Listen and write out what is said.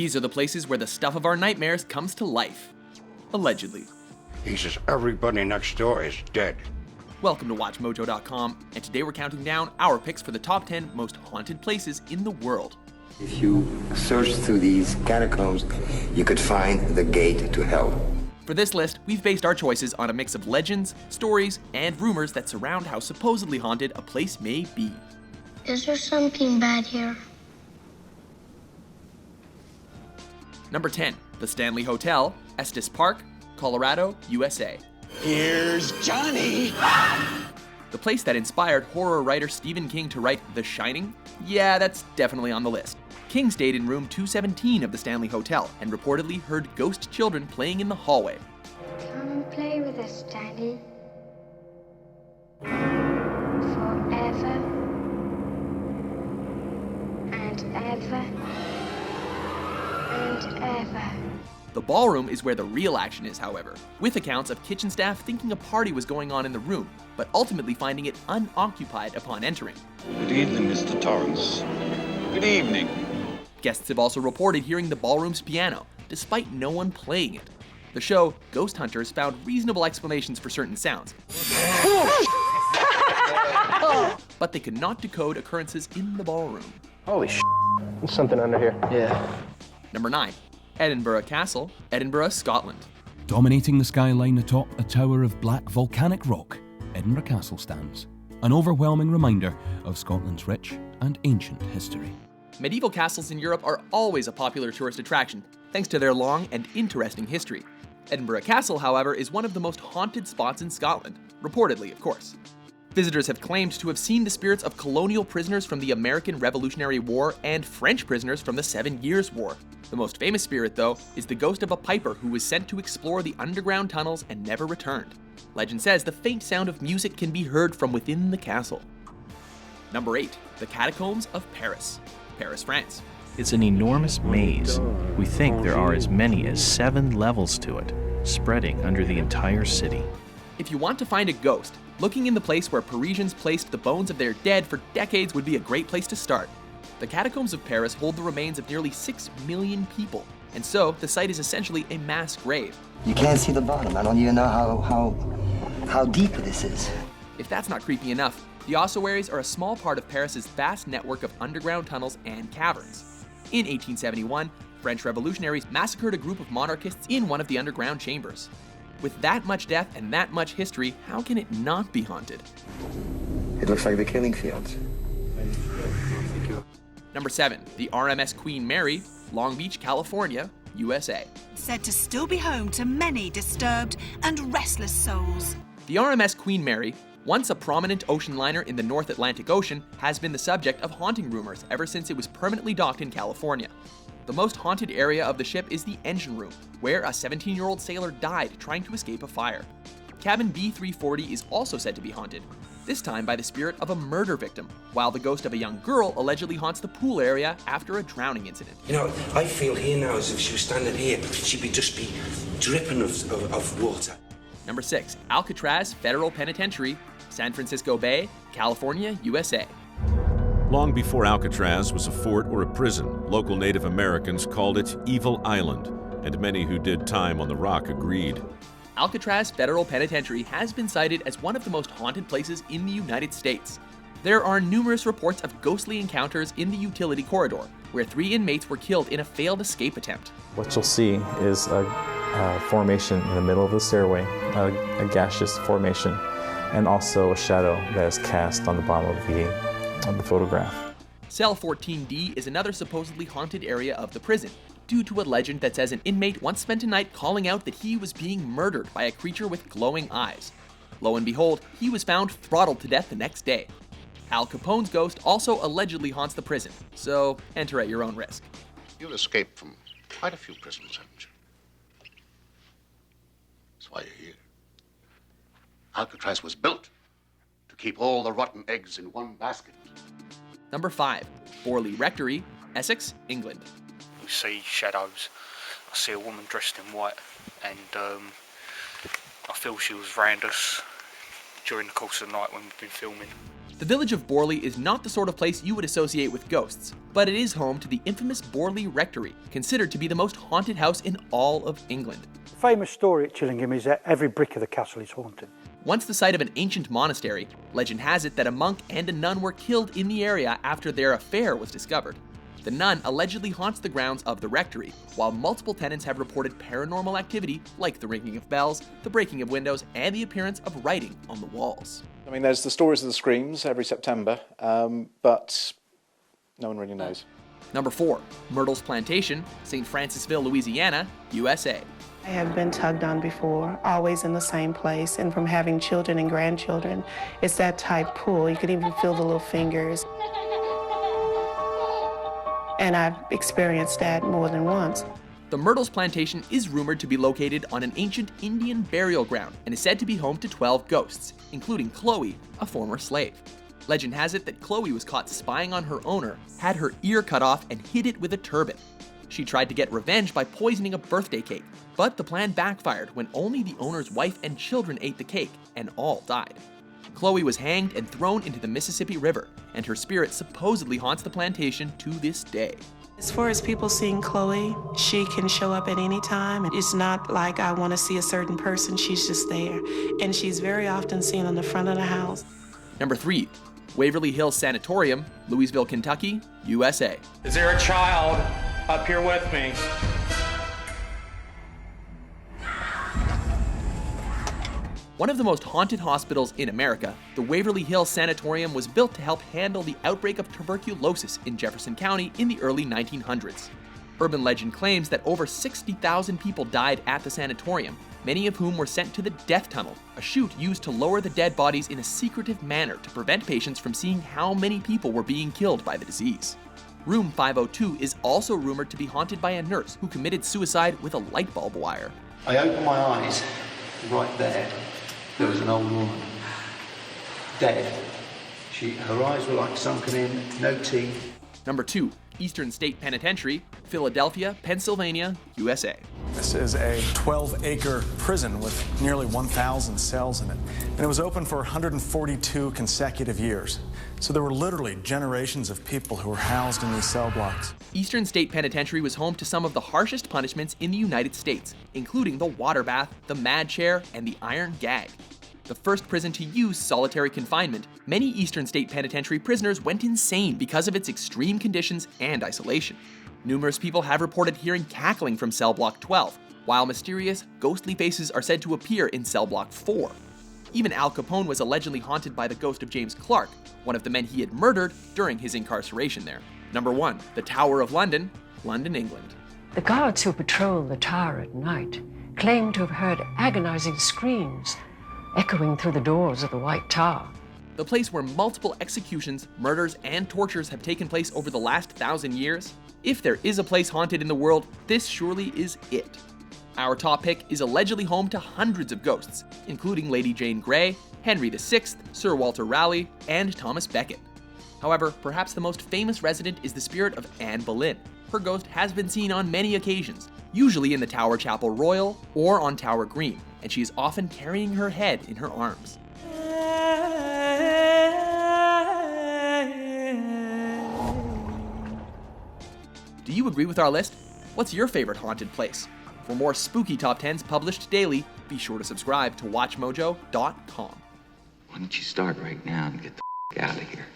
These are the places where the stuff of our nightmares comes to life. Allegedly. He says everybody next door is dead. Welcome to WatchMojo.com, and today we're counting down our picks for the top 10 most haunted places in the world. If you search through these catacombs, you could find the gate to hell. For this list, we've based our choices on a mix of legends, stories, and rumors that surround how supposedly haunted a place may be. Is there something bad here? Number 10, the Stanley Hotel, Estes Park, Colorado, USA. Here's Johnny! The place that inspired horror writer Stephen King to write The Shining? Yeah, that's definitely on the list. King stayed in room 217 of the Stanley Hotel and reportedly heard ghost children playing in the hallway. Come and play with us, Daddy. Forever and ever and ever. The ballroom is where the real action is, however, with accounts of kitchen staff thinking a party was going on in the room, but ultimately finding it unoccupied upon entering. Good evening, Mr. Torrance. Good evening. Guests have also reported hearing the ballroom's piano, despite no one playing it. The show, Ghost Hunters, found reasonable explanations for certain sounds, but they could not decode occurrences in the ballroom. Holy sh**, there's something under here. Yeah. Number 9. Edinburgh Castle, Edinburgh, Scotland. Dominating the skyline atop a tower of black volcanic rock, Edinburgh Castle stands, an overwhelming reminder of Scotland's rich and ancient history. Medieval castles in Europe are always a popular tourist attraction, thanks to their long and interesting history. Edinburgh Castle, however, is one of the most haunted spots in Scotland, reportedly, of course. Visitors have claimed to have seen the spirits of colonial prisoners from the American Revolutionary War and French prisoners from the 7 Years' War. The most famous spirit, though, is the ghost of a piper who was sent to explore the underground tunnels and never returned. Legend says the faint sound of music can be heard from within the castle. Number 8. The Catacombs of Paris, Paris, France. It's an enormous maze. We think there are as many as 7 levels to it, spreading under the entire city. If you want to find a ghost, looking in the place where Parisians placed the bones of their dead for decades would be a great place to start. The Catacombs of Paris hold the remains of nearly 6 million people, and so the site is essentially a mass grave. You can't see the bottom. I don't even know how deep this is. If that's not creepy enough, the ossuaries are a small part of Paris's vast network of underground tunnels and caverns. In 1871, French revolutionaries massacred a group of monarchists in one of the underground chambers. With that much death and that much history, how can it not be haunted? It looks like the killing fields. Number 7. The RMS Queen Mary, Long Beach, California, USA. Said to still be home to many disturbed and restless souls. The RMS Queen Mary, once a prominent ocean liner in the North Atlantic Ocean, has been the subject of haunting rumors ever since it was permanently docked in California. The most haunted area of the ship is the engine room, where a 17-year-old sailor died trying to escape a fire. Cabin B340 is also said to be haunted, this time by the spirit of a murder victim, while the ghost of a young girl allegedly haunts the pool area after a drowning incident. You know, I feel here now as if she was standing here, she'd just be dripping of water. Number 6. Alcatraz Federal Penitentiary, San Francisco Bay, California, USA. Long before Alcatraz was a fort or a prison, local Native Americans called it Evil Island, and many who did time on the rock agreed. Alcatraz Federal Penitentiary has been cited as one of the most haunted places in the United States. There are numerous reports of ghostly encounters in the utility corridor, where 3 inmates were killed in a failed escape attempt. What you'll see is a formation in the middle of the stairway, a gaseous formation, and also a shadow that is cast on the bottom of the photograph. Cell 14D is another supposedly haunted area of the prison, due to a legend that says an inmate once spent a night calling out that he was being murdered by a creature with glowing eyes. Lo and behold, he was found throttled to death the next day. Al Capone's ghost also allegedly haunts the prison, so enter at your own risk. You've escaped from quite a few prisons, haven't you? That's why you're here. Alcatraz was built to keep all the rotten eggs in one basket. Number 5. Borley Rectory, Essex, England. We see shadows. I see a woman dressed in white, and I feel she was around us during the course of the night when we've been filming. The village of Borley is not the sort of place you would associate with ghosts, but it is home to the infamous Borley Rectory, considered to be the most haunted house in all of England. The famous story at Chillingham is that every brick of the castle is haunted. Once the site of an ancient monastery, legend has it that a monk and a nun were killed in the area after their affair was discovered. The nun allegedly haunts the grounds of the rectory, while multiple tenants have reported paranormal activity like the ringing of bells, the breaking of windows, and the appearance of writing on the walls. I mean, there's the stories of the screams every September, but no one really knows. Number 4, Myrtles Plantation, St. Francisville, Louisiana, USA. I have been tugged on before, always in the same place, and from having children and grandchildren, it's that tight pull. You could even feel the little fingers. And I've experienced that more than once. The Myrtles Plantation is rumored to be located on an ancient Indian burial ground and is said to be home to 12 ghosts, including Chloe, a former slave. Legend has it that Chloe was caught spying on her owner, had her ear cut off, and hid it with a turban. She tried to get revenge by poisoning a birthday cake, but the plan backfired when only the owner's wife and children ate the cake, and all died. Chloe was hanged and thrown into the Mississippi River, and her spirit supposedly haunts the plantation to this day. As far as people seeing Chloe, she can show up at any time. It's not like I want to see a certain person, she's just there. And she's very often seen on the front of the house. Number 3, Waverly Hills Sanatorium, Louisville, Kentucky, USA. Is there a child up here with me? One of the most haunted hospitals in America, the Waverly Hills Sanatorium was built to help handle the outbreak of tuberculosis in Jefferson County in the early 1900s. Urban legend claims that over 60,000 people died at the sanatorium, many of whom were sent to the death tunnel, a chute used to lower the dead bodies in a secretive manner to prevent patients from seeing how many people were being killed by the disease. Room 502 is also rumored to be haunted by a nurse who committed suicide with a light bulb wire. I opened my eyes, right there. There was an old woman, dead. Her eyes were like sunken in, no teeth. Number 2, Eastern State Penitentiary, Philadelphia, Pennsylvania, USA. This is a 12-acre prison with nearly 1,000 cells in it, and it was open for 142 consecutive years. So there were literally generations of people who were housed in these cell blocks. Eastern State Penitentiary was home to some of the harshest punishments in the United States, including the water bath, the mad chair, and the iron gag. The first prison to use solitary confinement, many Eastern State Penitentiary prisoners went insane because of its extreme conditions and isolation. Numerous people have reported hearing cackling from cell block 12, while mysterious, ghostly faces are said to appear in cell block 4. Even Al Capone was allegedly haunted by the ghost of James Clark, one of the men he had murdered during his incarceration there. Number 1, the Tower of London, London, England. The guards who patrol the tower at night claim to have heard agonizing screams echoing through the doors of the White Tower. The place where multiple executions, murders, and tortures have taken place over the last 1,000 years. If there is a place haunted in the world, this surely is it. Our top pick is allegedly home to hundreds of ghosts, including Lady Jane Grey, Henry VI, Sir Walter Raleigh, and Thomas Becket. However, perhaps the most famous resident is the spirit of Anne Boleyn. Her ghost has been seen on many occasions, usually in the Tower Chapel Royal or on Tower Green, and she is often carrying her head in her arms. Do you agree with our list? What's your favorite haunted place? For more spooky top 10s published daily, be sure to subscribe to WatchMojo.com. Why don't you start right now and get the out of here?